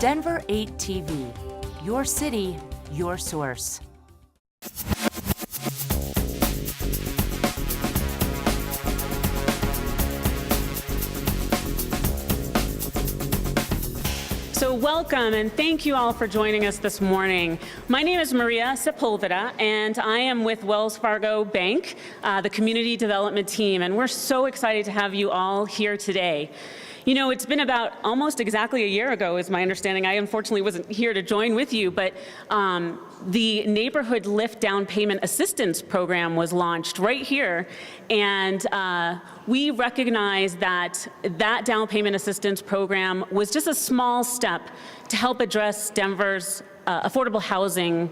Denver 8 TV, your city, your source. So welcome and thank you all for joining us this morning. My name is Maria Sepulveda and I am with Wells Fargo Bank, the community development team, and we're so excited to have you all here today. You know, it's been about almost exactly a year ago, is my understanding. I unfortunately wasn't here to join with you, but the NeighborWorks down payment assistance program was launched right here, and we recognize that that down payment assistance program was just a small step to help address Denver's affordable housing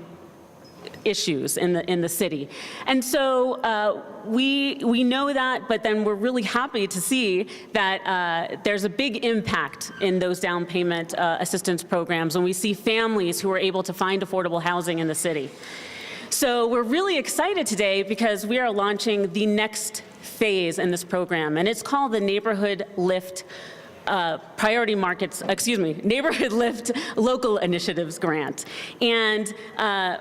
issues in the city. And so we know that, but then we're really happy to see that there's a big impact in those down payment assistance programs when we see families who are able to find affordable housing in the city. So we're really excited today because we are launching the next phase in this program, and it's called the NeighborWorks NeighborWorks Local Initiatives Grant. And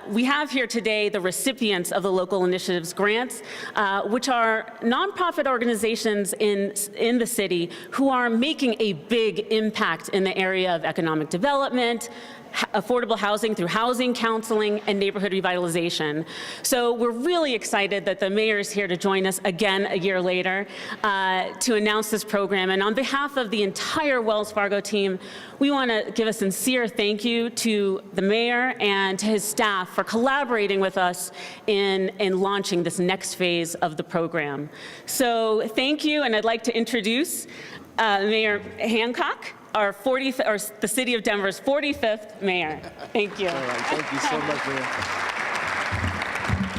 we have here today the recipients of the Local Initiatives Grants, which are nonprofit organizations in the city who are making a big impact in the area of economic development, affordable housing through housing counseling, and neighborhood revitalization. So we're really excited that the mayor is here to join us again a year later to announce this program. And on behalf of the entire Wells Fargo team, we want to give a sincere thank you to the mayor and to his staff for collaborating with us in launching this next phase of the program. So thank you, and I'd like to introduce Mayor Hancock, the city of Denver's 45th mayor. Thank you. All right, thank you so much, Maria.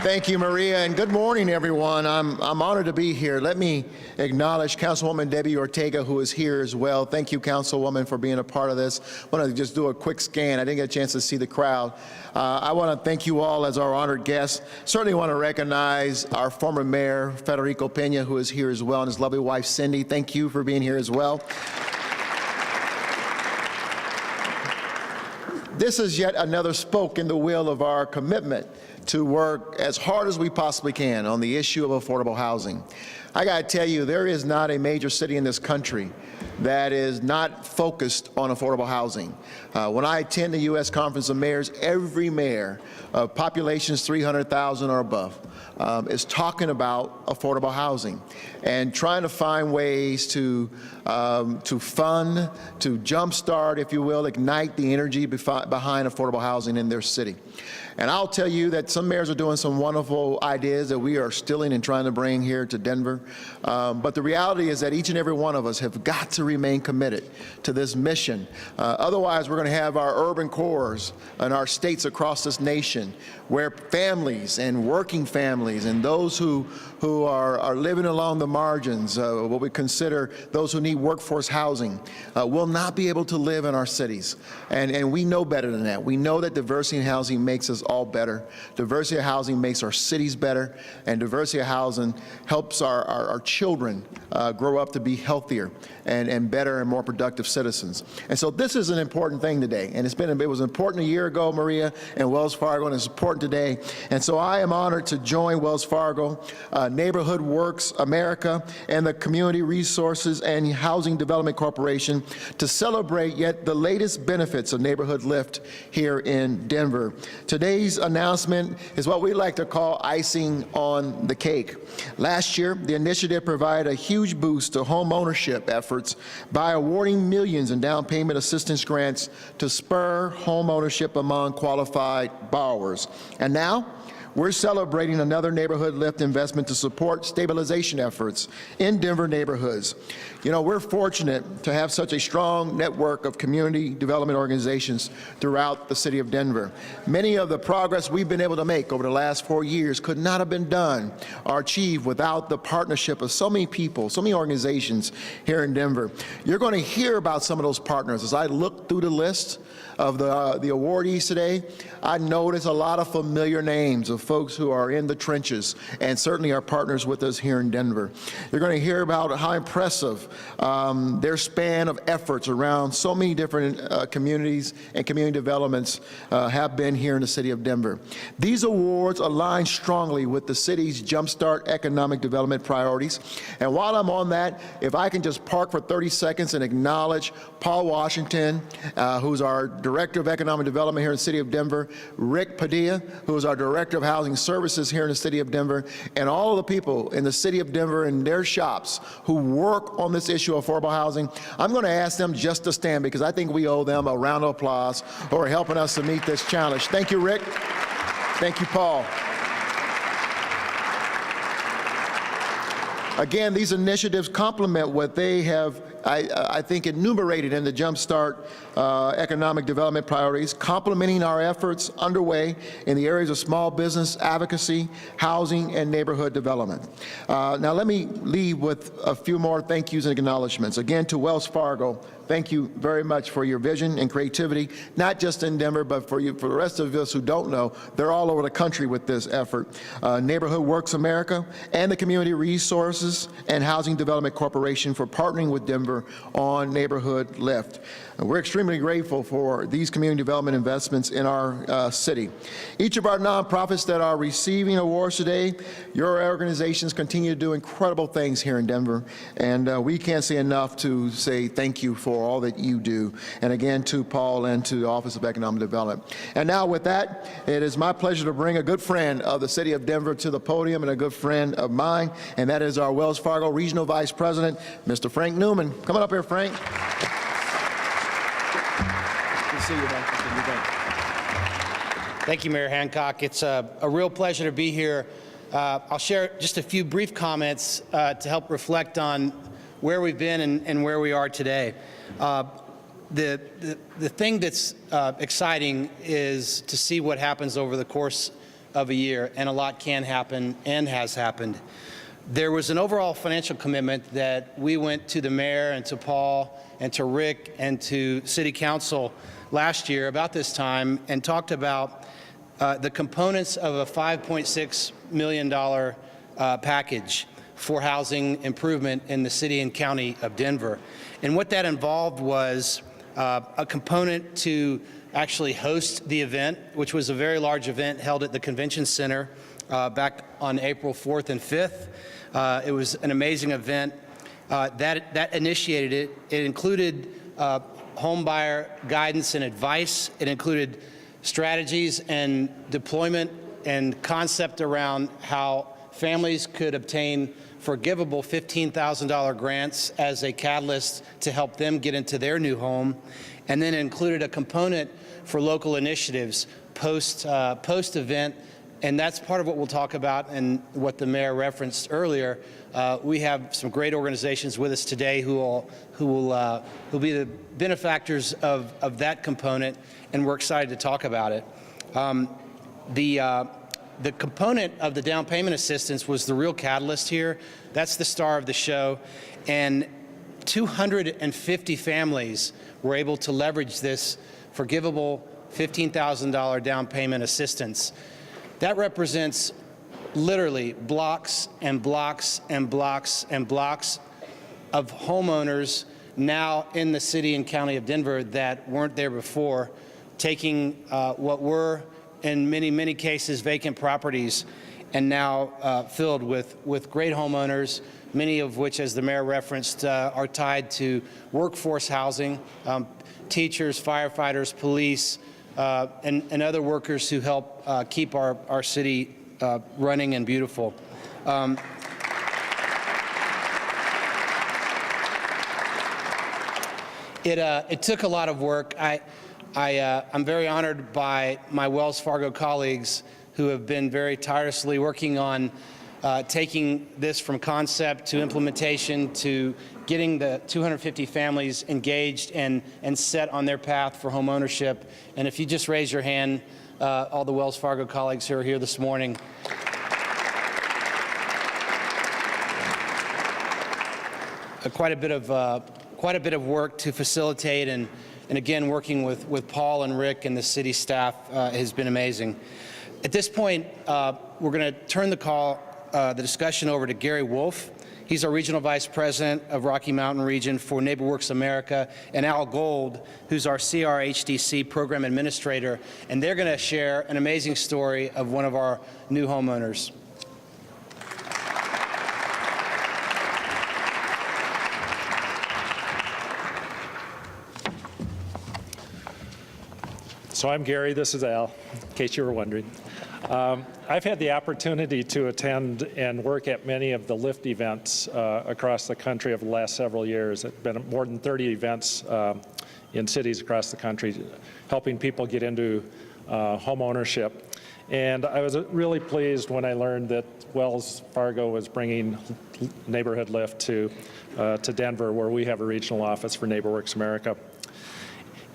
Thank you, Maria, and good morning, everyone. I'm honored to be here. Let me acknowledge Councilwoman Debbie Ortega, who is here as well. Thank you, Councilwoman, for being a part of this. I want to just do a quick scan. I didn't get a chance to see the crowd. I want to thank you all as our honored guests. Certainly want to recognize our former mayor, Federico Pena, who is here as well, and his lovely wife, Cindy. Thank you for being here as well. This is yet another spoke in the wheel of our commitment to work as hard as we possibly can on the issue of affordable housing. I got to tell you, there is not a major city in this country that is not focused on affordable housing. When I attend the U.S. Conference of Mayors, every mayor of populations 300,000 or above is talking about affordable housing and trying to find ways to fund, to jumpstart, if you will, ignite the energy behind affordable housing in their city. And I'll tell you that some mayors are doing some wonderful ideas that we are stealing and trying to bring here to Denver. But the reality is that each and every one of us have got to remain committed to this mission. Otherwise, we're going to have our urban cores and our states across this nation where families and working families and those who are living along the margins, what we consider those who need workforce housing, will not be able to live in our cities. And we know better than that. We know that diversity in housing makes us all better. Diversity of housing makes our cities better, and diversity of housing helps our children grow up to be healthier and better and more productive citizens. And so this is an important thing today, and it was important a year ago, Maria, and Wells Fargo, and it's important today. And so I am honored to join Wells Fargo, NeighborWorks America, and the Community Resources and Housing Development Corporation to celebrate yet the latest benefits of NeighborWorks here in Denver. Today's announcement is what we like to call icing on the cake. Last year, the initiative provided a huge boost to home ownership efforts by awarding millions in down payment assistance grants to spur home ownership among qualified borrowers. And now, we're celebrating another NeighborWorks investment to support stabilization efforts in Denver neighborhoods. You know, we're fortunate to have such a strong network of community development organizations throughout the city of Denver. Many of the progress we've been able to make over the last 4 years could not have been done or achieved without the partnership of so many people, so many organizations here in Denver. You're going to hear about some of those partners. As I look through the list of the awardees today, I notice a lot of familiar names of folks who are in the trenches and certainly are partners with us here in Denver. You're going to hear about how impressive their span of efforts around so many different communities and community developments have been here in the city of Denver. These awards align strongly with the city's Jumpstart economic development priorities. And while I'm on that, if I can just park for 30 seconds and acknowledge Paul Washington, who's our Director of Economic Development here in the city of Denver, Rick Padilla, who is our Director of Housing Services here in the city of Denver, and all of the people in the city of Denver and their shops who work on this issue of affordable housing. I'm going to ask them just to stand because I think we owe them a round of applause for helping us to meet this challenge. Thank you, Rick. Thank you, Paul. Again, these initiatives complement what they have, I think, enumerated in the Jumpstart economic development priorities, complementing our efforts underway in the areas of small business advocacy, housing, and neighborhood development. Now, let me leave with a few more thank yous and acknowledgments. Again, to Wells Fargo, thank you very much for your vision and creativity, not just in Denver, but for the rest of us who don't know, they're all over the country with this effort. NeighborWorks America and the Community Resources and Housing Development Corporation for partnering with Denver on NeighborhoodLIFT. We're extremely grateful for these community development investments in our city. Each of our nonprofits that are receiving awards today, your organizations continue to do incredible things here in Denver, and we can't say enough to say thank you for all that you do. And again, to Paul and to the Office of Economic Development. And now with that, it is my pleasure to bring a good friend of the city of Denver to the podium and a good friend of mine, and that is our Wells Fargo Regional Vice President, Mr. Frank Newman. Come on up here, Frank. Good to see you, man. Good to see you. Thank you, Mayor Hancock. It's a real pleasure to be here. I'll share just a few brief comments to help reflect on where we've been and where we are today. The thing that's exciting is to see what happens over the course of a year, and a lot can happen and has happened. There was an overall financial commitment that we went to the mayor and to Paul and to Rick and to City Council last year about this time and talked about the components of a $5.6 million package for housing improvement in the city and county of Denver. And what that involved was a component to actually host the event, which was a very large event held at the Convention Center back on April 4th and 5th. It was an amazing event. That initiated it. It included home buyer guidance and advice. It included strategies and deployment and concept around how families could obtain forgivable $15,000 grants as a catalyst to help them get into their new home, and then included a component for local initiatives post-event, and that's part of what we'll talk about and what the mayor referenced earlier. We have some great organizations with us today who will be the benefactors of that component, and we're excited to talk about it. The component of the down payment assistance was the real catalyst here. That's the star of the show. And 250 families were able to leverage this forgivable $15,000 down payment assistance. That represents literally blocks and blocks and blocks and blocks of homeowners now in the city and county of Denver that weren't there before, taking what were in many, many cases vacant properties and now filled with great homeowners, many of which, as the mayor referenced, are tied to workforce housing, teachers, firefighters, police, and other workers who help keep our city running and beautiful. It took a lot of work. I'm very honored by my Wells Fargo colleagues who have been very tirelessly working on taking this from concept to implementation to getting the 250 families engaged and set on their path for home ownership. And if you just raise your hand, all the Wells Fargo colleagues who are here this morning. Quite a bit of work to facilitate, and again, working with Paul and Rick and the city staff has been amazing. At this point, we're going to turn the discussion over to Gary Wolf. He's our Regional Vice President of Rocky Mountain Region for NeighborWorks America, and Al Gold, who's our CRHDC Program Administrator, and they're going to share an amazing story of one of our new homeowners. So I'm Gary, this is Al, in case you were wondering. I've had the opportunity to attend and work at many of the LIFT events across the country over the last several years. It's been more than 30 events in cities across the country, helping people get into home ownership. And I was really pleased when I learned that Wells Fargo was bringing NeighborhoodLIFT to Denver, where we have a regional office for NeighborWorks America.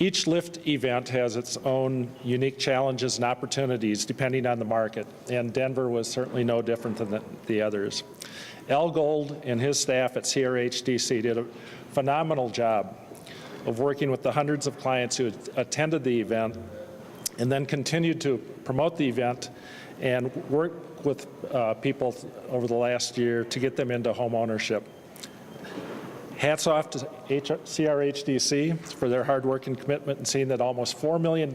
Each LIFT event has its own unique challenges and opportunities depending on the market, and Denver was certainly no different than the others. Al Gold and his staff at CRHDC did a phenomenal job of working with the hundreds of clients who attended the event and then continued to promote the event and work with people over the last year to get them into home ownership. Hats off to CRHDC for their hard work and commitment in seeing that almost $4 million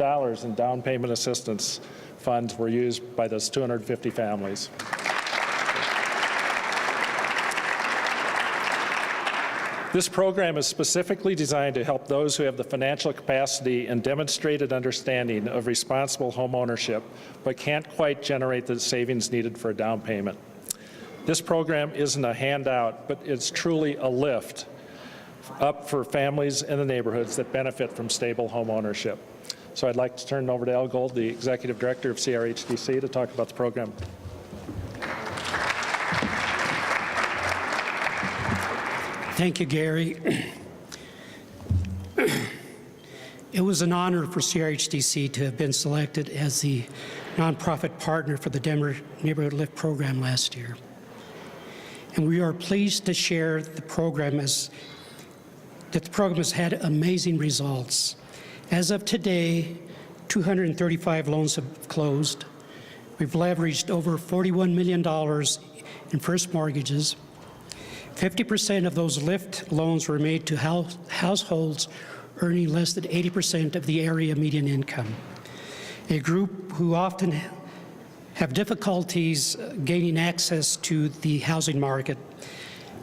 in down payment assistance funds were used by those 250 families. This program is specifically designed to help those who have the financial capacity and demonstrated understanding of responsible home ownership, but can't quite generate the savings needed for a down payment. This program isn't a handout, but it's truly a lift up for families in the neighborhoods that benefit from stable home ownership. So I'd like to turn it over to Al Gold, the Executive Director of CRHDC, to talk about the program. Thank you, Gary. It was an honor for CRHDC to have been selected as the nonprofit partner for the Denver NeighborhoodLIFT program last year. And we are pleased to share that the program has had amazing results. As of today, 235 loans have closed. We've leveraged over $41 million in first mortgages. 50% of those LIFT loans were made to households earning less than 80% of the area median income, a group who often have difficulties gaining access to the housing market,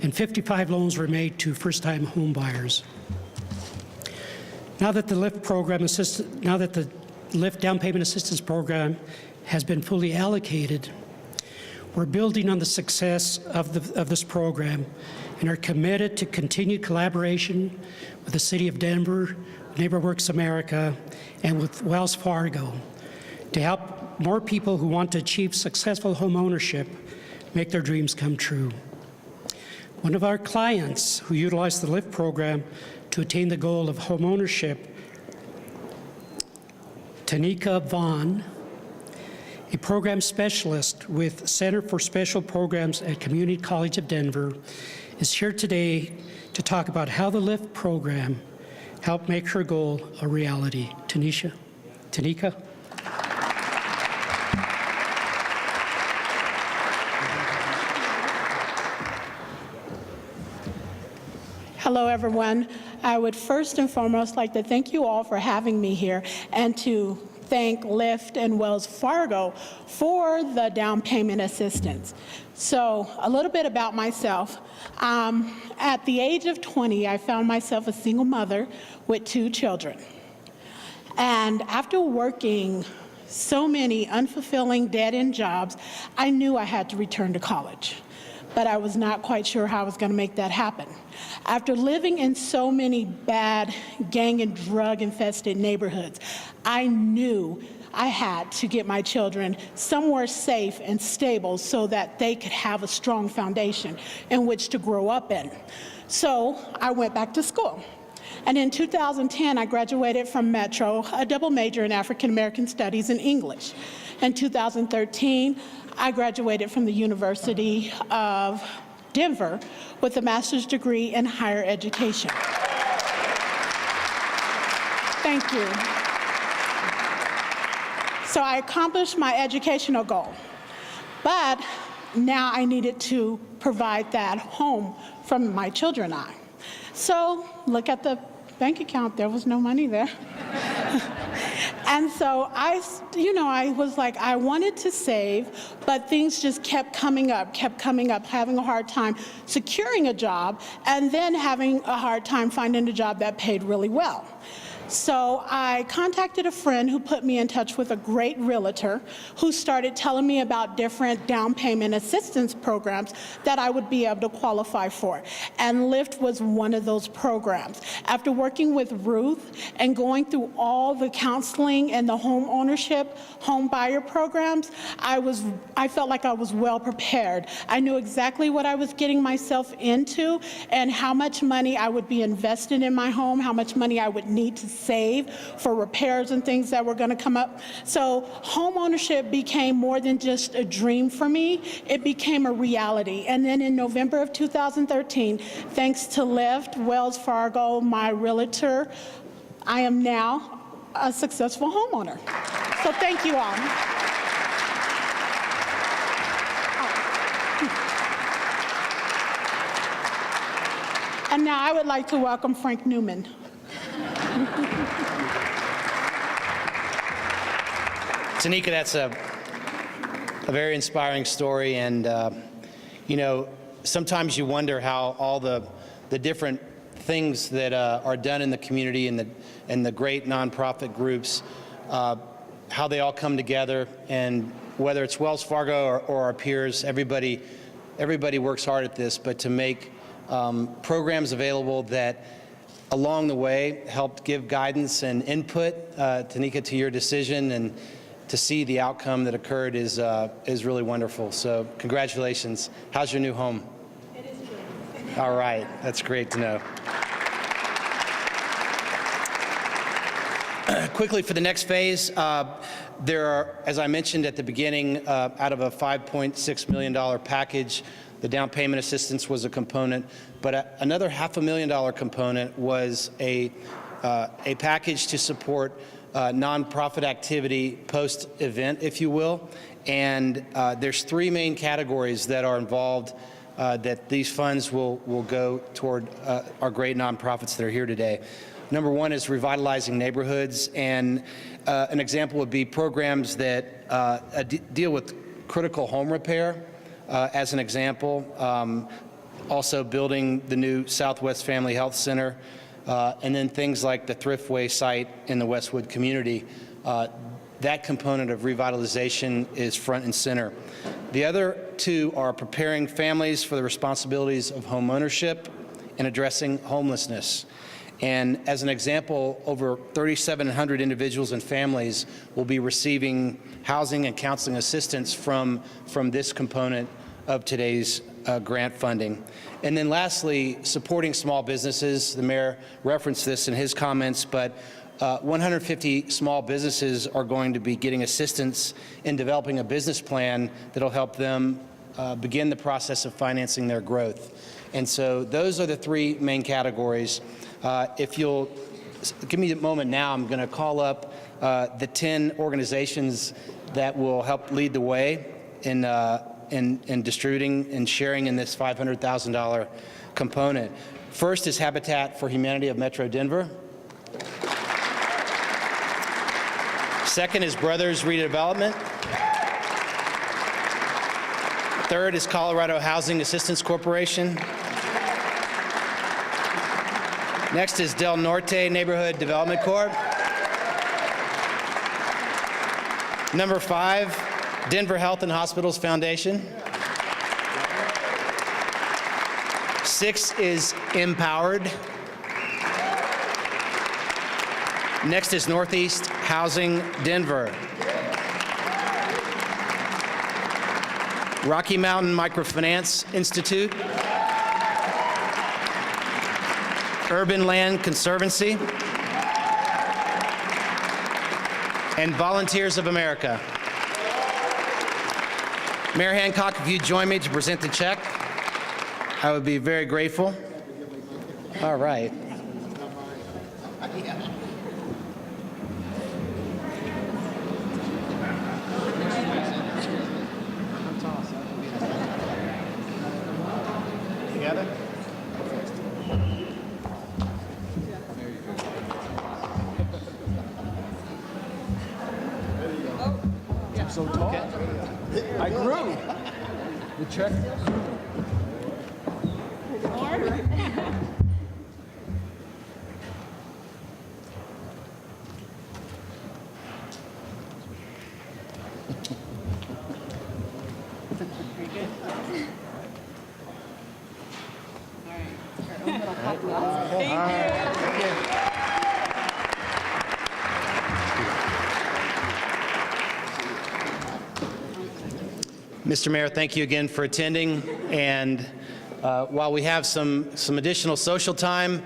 and 55 loans were made to first-time home buyers. Now that the LIFT down payment assistance program has been fully allocated, we're building on the success of this program and are committed to continued collaboration with the City of Denver, NeighborWorks America, and with Wells Fargo to help more people who want to achieve successful home ownership make their dreams come true. One of our clients who utilized the LIFT program to attain the goal of home ownership, Tanika Vaughn, a program specialist with Center for Special Programs at Community College of Denver, is here today to talk about how the LIFT program helped make her goal a reality. Tanika? Hello, everyone. I would first and foremost like to thank you all for having me here and to thank LIFT and Wells Fargo for the down payment assistance. So a little bit about myself. At the age of 20, I found myself a single mother with 2 children. And after working so many unfulfilling dead-end jobs, I knew I had to return to college. But I was not quite sure how I was going to make that happen. After living in so many bad gang and drug-infested neighborhoods, I knew I had to get my children somewhere safe and stable so that they could have a strong foundation in which to grow up in. So I went back to school. And in 2010, I graduated from Metro, a double major in African American Studies and English. In 2013, I graduated from the University of Denver with a master's degree in higher education. Thank you. So I accomplished my educational goal. But now I needed to provide that home for my children and I. So look at the bank account, there was no money there. And so I was like, I wanted to save, but things just kept coming up, having a hard time securing a job, and then having a hard time finding a job that paid really well. So I contacted a friend who put me in touch with a great realtor who started telling me about different down payment assistance programs that I would be able to qualify for. And LIFT was one of those programs. After working with Ruth and going through all the counseling and the home ownership, home buyer programs, I felt like I was well prepared. I knew exactly what I was getting myself into and how much money I would be investing in my home, how much money I would need to save for repairs and things that were going to come up. So home ownership became more than just a dream for me. It became a reality. And then in November of 2013, thanks to LIFT, Wells Fargo, my realtor, I am now a successful homeowner. So thank you all. And now I would like to welcome Frank Newman. Tanika, that's a very inspiring story, and sometimes you wonder how all the different things that are done in the community and the great nonprofit groups, how they all come together, and whether it's Wells Fargo or our peers, everybody works hard at this, but to make programs available that along the way helped give guidance and input, Tanika, to your decision, and to see the outcome that occurred is really wonderful. So congratulations. How's your new home? It is good. All right, that's great to know. Quickly for the next phase, there are, as I mentioned at the beginning, out of a $5.6 million package, the down payment assistance was a component, but another $500,000 component was a package to support nonprofit activity post-event, if you will. And there's three main categories that are involved that these funds will go toward our great nonprofits that are here today. Number one is revitalizing neighborhoods, and an example would be programs that deal with critical home repair, as an example. Also building the new Southwest Family Health Center, and then things like the Thriftway site in the Westwood community. That component of revitalization is front and center. The other two are preparing families for the responsibilities of home ownership and addressing homelessness. And as an example, over 3,700 individuals and families will be receiving housing and counseling assistance from this component of today's grant funding. And then lastly, supporting small businesses. The mayor referenced this in his comments, but 150 small businesses are going to be getting assistance in developing a business plan that'll help them begin the process of financing their growth. And so those are the three main categories. If you'll give me a moment now, I'm going to call up the 10 organizations that will help lead the way in distributing and sharing in this $500,000 component. First is Habitat for Humanity of Metro Denver. Second is Brothers Redevelopment. Third is Colorado Housing Assistance Corporation. Next is Del Norte Neighborhood Development Corp. Number 5, Denver Health and Hospitals Foundation. 6 is Empowered. Next is Northeast Housing Denver. Rocky Mountain Microfinance Institute. Urban Land Conservancy. And Volunteers of America. Mayor Hancock, if you'd join me to present the check, I would be very grateful. All right. so tall. I grew. The check. Mr. Mayor, thank you again for attending. And while we have some additional social time,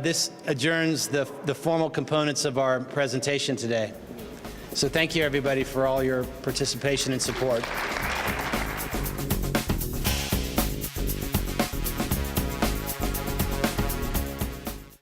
this adjourns the formal components of our presentation today. So thank you, everybody, for all your participation and support.